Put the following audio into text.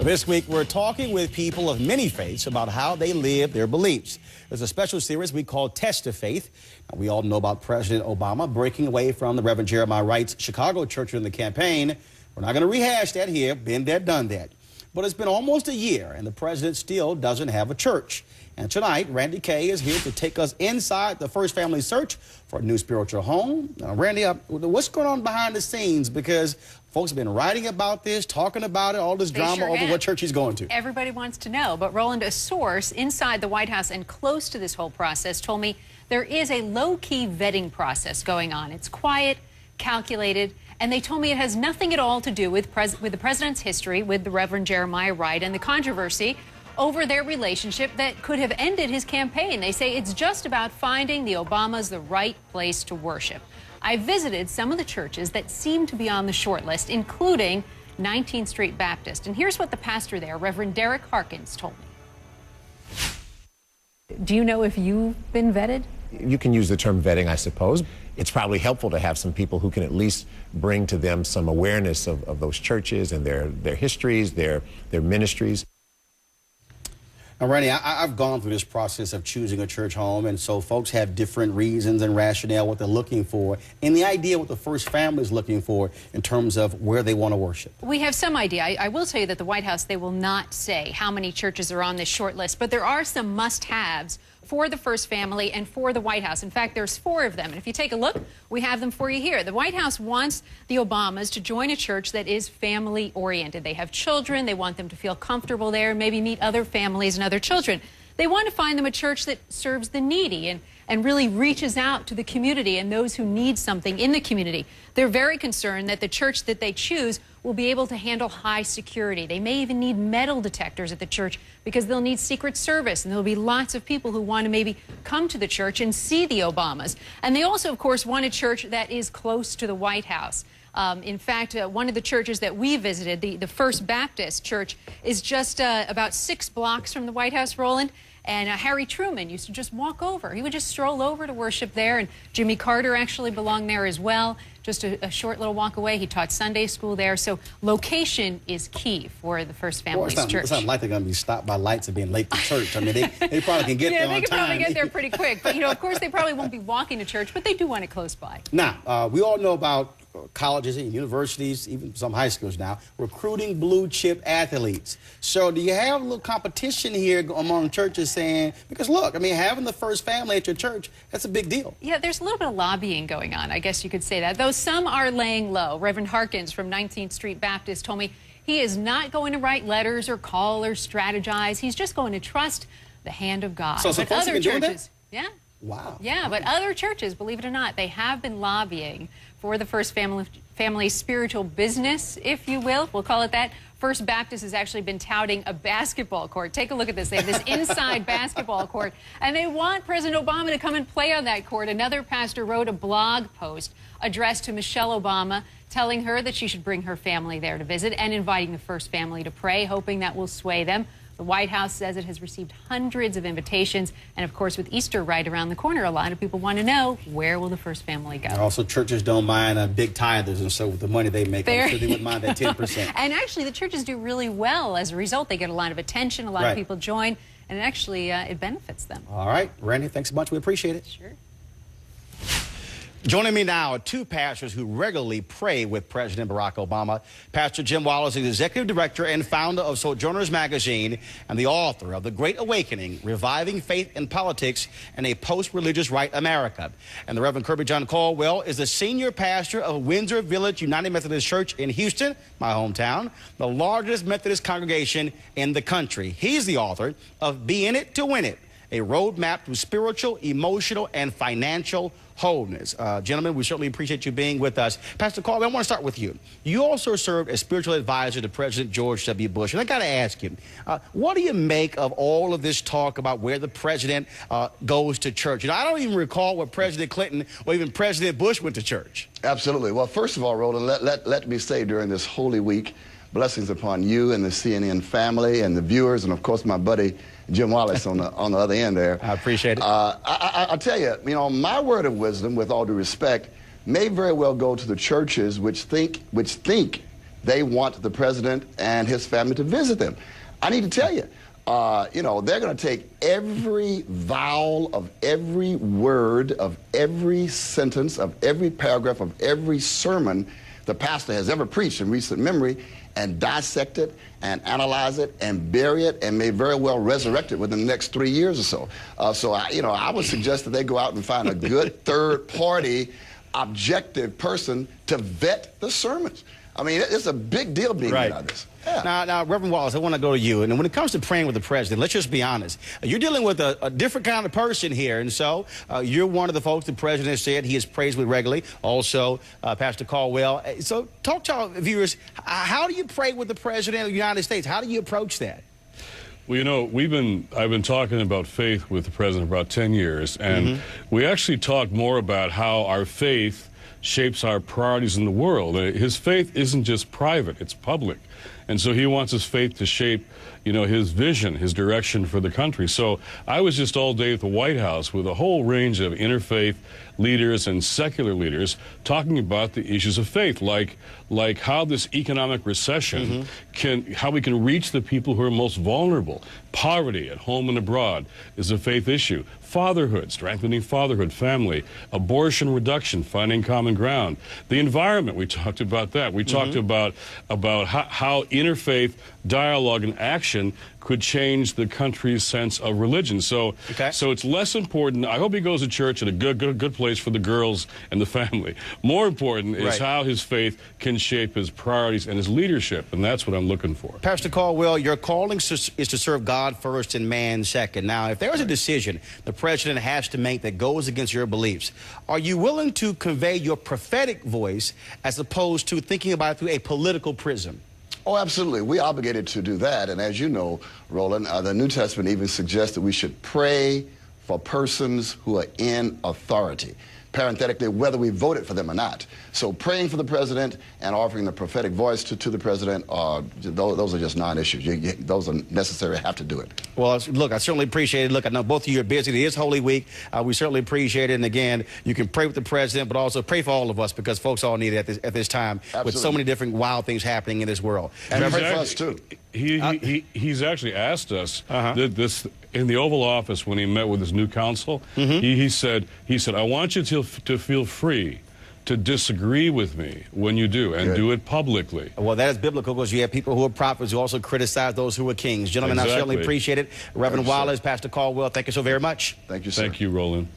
This week, we're talking with people of many faiths about how they live their beliefs. There's a special series we call Test of Faith. Now, we all know about President Obama breaking away from the Reverend Jeremiah Wright's Chicago church during the campaign. We're not going to rehash that here. Been there, done that. But it's been almost a year, and the president still doesn't have a church. And tonight, Randy Kay is here to take us inside the First Family search for a new spiritual home. Now, Randy, what's going on behind the scenes? Because folks have been writing about this, talking about it, all this drama over what church he's going to. Everybody wants to know. But, Roland, a source inside the White House and close to this whole process told me there is a low-key vetting process going on. It's quiet, calculated, and they told me it has nothing at all to do with the president's history with the Reverend Jeremiah Wright and the controversy over their relationship that could have ended his campaign. They say it's just about finding the Obamas the right place to worship. I visited some of the churches that seem to be on the short list, including 19th Street Baptist. And here's what the pastor there, Reverend Derek Harkins, told me. Do you know if you've been vetted? You can use the term vetting, I suppose. It's probably helpful to have some people who can at least bring to them some awareness of those churches and their histories, their ministries. Now, Randy, I've gone through this process of choosing a church home, and so folks have different reasons and rationale what they're looking for, and the idea what the First Family is looking for in terms of where they want to worship. We have some idea. I will tell you that the White House, they will not say how many churches are on this short list, but there are some must-haves for the First Family and for the White House. In fact, there's 4 of them. And if you take a look, we have them for you here. The White House wants the Obamas to join a church that is family-oriented. They have children. They want them to feel comfortable there and maybe meet other families and other children. They want to find them a church that serves the needy and really reaches out to the community and those who need something in the community. They're very concerned that the church that they choose will be able to handle high security. They may even need metal detectors at the church because they'll need Secret Service, and there'll be lots of people who want to maybe come to the church and see the Obamas. And they also, of course, want a church that is close to the White House. In fact, one of the churches that we visited, the First Baptist Church, is just about 6 blocks from the White House, Roland. And Harry Truman used to just walk over. He would just stroll over to worship there. And Jimmy Carter actually belonged there as well. Just a short little walk away. He taught Sunday school there. So location is key for the First Family's church. It's not like they're going to be stopped by lights and being late to church. I mean, they probably can get there on time. Yeah, they can probably get there pretty quick. But, you know, of course, they probably won't be walking to church, but they do want it close by. Now, we all know about colleges and universities, even some high schools now, recruiting blue chip athletes. So do you have a little competition here among churches saying, because look, I mean, having the First Family at your church, that's a big deal. Yeah, there's a little bit of lobbying going on, I guess you could say that, though some are laying low. Reverend Harkins from 19th Street Baptist told me he is not going to write letters or call or strategize. He's just going to trust the hand of God. So some folks have been doing that? Yeah. Wow. Yeah, but other churches, believe it or not, they have been lobbying for the First Family spiritual business, if you will. We'll call it that. First Baptist has actually been touting a basketball court. Take a look at this. They have this inside basketball court, and they want President Obama to come and play on that court. Another pastor wrote a blog post addressed to Michelle Obama, telling her that she should bring her family there to visit and inviting the First Family to pray, hoping that will sway them. The White House says it has received hundreds of invitations. And, of course, with Easter right around the corner, a lot of people want to know, where will the First Family go? And also, churches don't mind big tithers, and so with the money they make, I'm sure they wouldn't mind that 10%. And actually, the churches do really well. As a result, they get a lot of attention, a lot of people join, and actually, it benefits them. All right. Randy, thanks so much. We appreciate it. Sure. Joining me now are 2 pastors who regularly pray with President Barack Obama. Pastor Jim Wallace is executive director and founder of Sojourners magazine and the author of The Great Awakening, Reviving Faith in Politics in a Post-Religious Right America. And the Reverend Kirby John Caldwell is the senior pastor of Windsor Village United Methodist Church in Houston, my hometown, the largest Methodist congregation in the country. He's the author of Be In It to Win It, a roadmap to spiritual, emotional, and financial wholeness. Gentlemen, we certainly appreciate you being with us. Pastor Caldwell, I want to start with you. You also served as spiritual advisor to President George W. Bush. And I got to ask you, what do you make of all of this talk about where the president goes to church? You know, I don't even recall where President Clinton or even President Bush went to church. Absolutely. Well, first of all, Roland, let me say during this Holy Week, blessings upon you and the CNN family and the viewers, and of course my buddy Jim Wallace on the other end there. I appreciate it. I'll tell you, my word of wisdom, with all due respect, may very well go to the churches which think they want the president and his family to visit them. I need to tell you, you know, they're going to take every vowel of every word of every sentence of every paragraph of every sermon the pastor has ever preached in recent memory and dissect it and analyze it and bury it and may very well resurrect it within the next 3 years or so. I would suggest that they go out and find a good third-party, objective person to vet the sermons. I mean, it's a big deal being made out of this. Yeah. Now, Reverend Wallace, I want to go to you. And when it comes to praying with the president, let's just be honest. You're dealing with a different kind of person here. And so you're one of the folks the president said he is praised with regularly. Also, Pastor Caldwell. So talk to our viewers. How do you pray with the president of the United States? How do you approach that? Well, you know, I've been talking about faith with the president for about 10 years. And we actually talked more about how our faith shapes our priorities in the world. His faith isn't just private, it's public. And so he wants his faith to shape, you know, his vision, his direction for the country. So I was just all day at the White House with a whole range of interfaith leaders and secular leaders talking about the issues of faith, like how this economic recession how we can reach the people who are most vulnerable. Poverty at home and abroad is a faith issue. Fatherhood, strengthening fatherhood, family, abortion reduction, finding common ground. The environment, we talked about that. We talked about how interfaith dialogue and action could change the country's sense of religion. So it's less important. I hope he goes to church at a good place for the girls and the family. More important is how his faith can shape his priorities and his leadership, and that's what I'm looking for. Pastor Caldwell, your calling is to serve God first and man second. Now, if there's a decision the president has to make that goes against your beliefs, are you willing to convey your prophetic voice as opposed to thinking about it through a political prism? Oh, absolutely. We're obligated to do that. And as you know, Roland, the New Testament even suggests that we should pray for persons who are in authority, parenthetically, whether we voted for them or not. So praying for the president and offering the prophetic voice to the president, those are just non-issues. Those are necessary. Have to do it. Well, look, I certainly appreciate it. Look, I know both of you are busy. It is Holy Week. We certainly appreciate it. And again, you can pray with the president, but also pray for all of us because folks all need it at this time. Absolutely. With so many different wild things happening in this world. And pray for us, too. He's actually asked us this in the Oval Office when he met with his new council. He said, I want you to feel free to disagree with me when you do, and do it publicly. Well, that is biblical because you have people who are prophets who also criticize those who are kings. Gentlemen, I certainly appreciate it. Reverend Wallace, Pastor Caldwell, thank you so very much. Thank you, sir. Thank you, Roland.